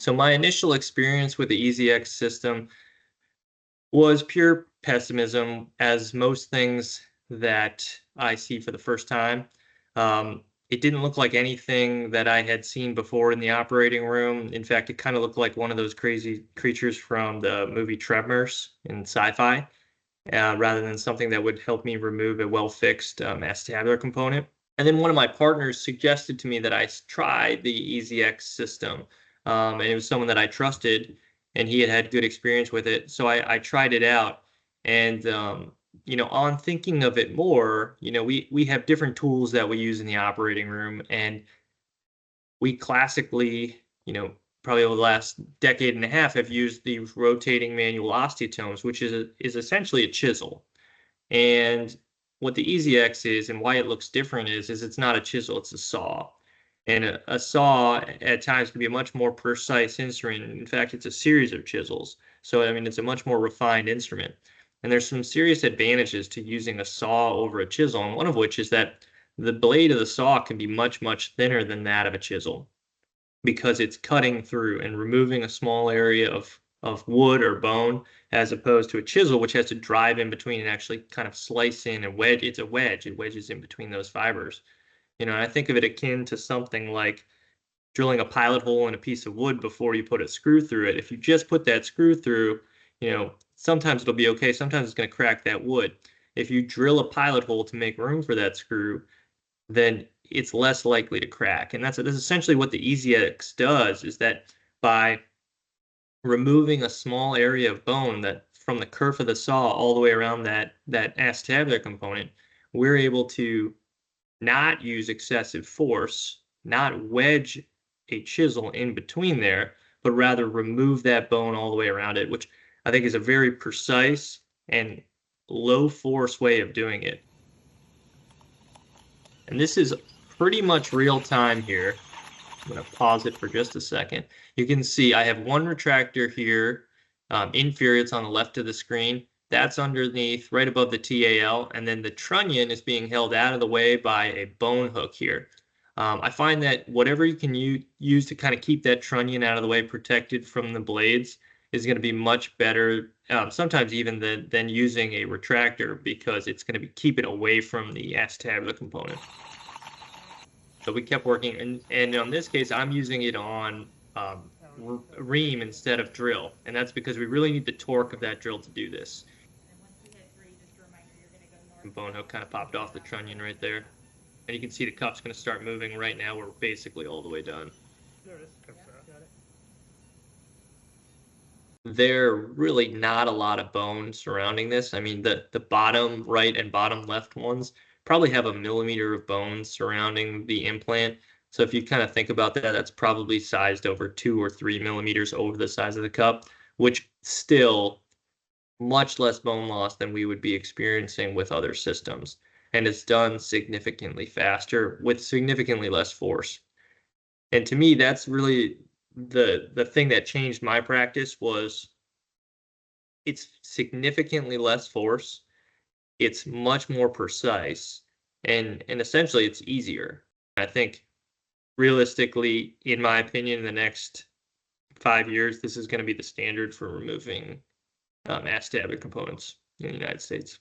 So my initial experience with the EZX system was pure pessimism, as most things that I see for the first time. It didn't look like anything that I had seen before in the operating room. In fact, it kind of looked like one of those crazy creatures from the movie Tremors in sci-fi, rather than something that would help me remove a well-fixed acetabular component. And then one of my partners suggested to me that I try the EZX system. And it was someone that I trusted, and he had good experience with it. So I tried it out. And, on thinking of it more, we have different tools that we use in the operating room. And we classically, probably over the last decade and a half, have used the rotating manual osteotomes, which is essentially a chisel. And what the EZX is and why it looks different is it's not a chisel, it's a saw. And a saw at times can be a much more precise instrument. In fact, it's a series of chisels. So, I mean, it's a much more refined instrument. And there's some serious advantages to using a saw over a chisel, and one of which is that the blade of the saw can be much, much thinner than that of a chisel because it's cutting through and removing a small area of wood or bone, as opposed to a chisel, which has to drive in between and actually kind of slice in and wedge. It's a wedge. It wedges in between those fibers. And I think of it akin to something like drilling a pilot hole in a piece of wood before you put a screw through it. If you just put that screw through, sometimes it'll be okay. Sometimes it's going to crack that wood. If you drill a pilot hole to make room for that screw, then it's less likely to crack. And that's essentially what the EZX does, is that by removing a small area of bone that from the kerf of the saw all the way around that acetabular component, we're able to not use excessive force, not wedge a chisel in between there, but rather remove that bone all the way around it, which I think is a very precise and low force way of doing it. And this is pretty much real time here. I'm going to pause it for just a second. You can see I have one retractor here, inferior. It's on the left of the screen. That's underneath, right above the TAL, and then the trunnion is being held out of the way by a bone hook here. I find that whatever you can use to kind of keep that trunnion out of the way, protected from the blades, is going to be much better, sometimes even than using a retractor, because it's going to keep it away from the acetabular component. So we kept working, and in this case, I'm using it on ream instead of drill, and that's because we really need the torque of that drill to do this. And bone hook kind of popped off the trunnion right there, and you can see the cup's going to start moving right now. We're basically all the way done. There are really not a lot of bone surrounding this. I mean, the bottom right and bottom left ones probably have a millimeter of bone surrounding the implant. So if you kind of think about that, that's probably sized over 2 or 3 millimeters over the size of the cup, which still much less bone loss than we would be experiencing with other systems. And it's done significantly faster with significantly less force. And to me, that's really the thing that changed my practice. Was it's significantly less force, it's much more precise, and essentially it's easier. I think realistically, in my opinion, in the next 5 years, this is going to be the standard for removing acetabular components in the United States.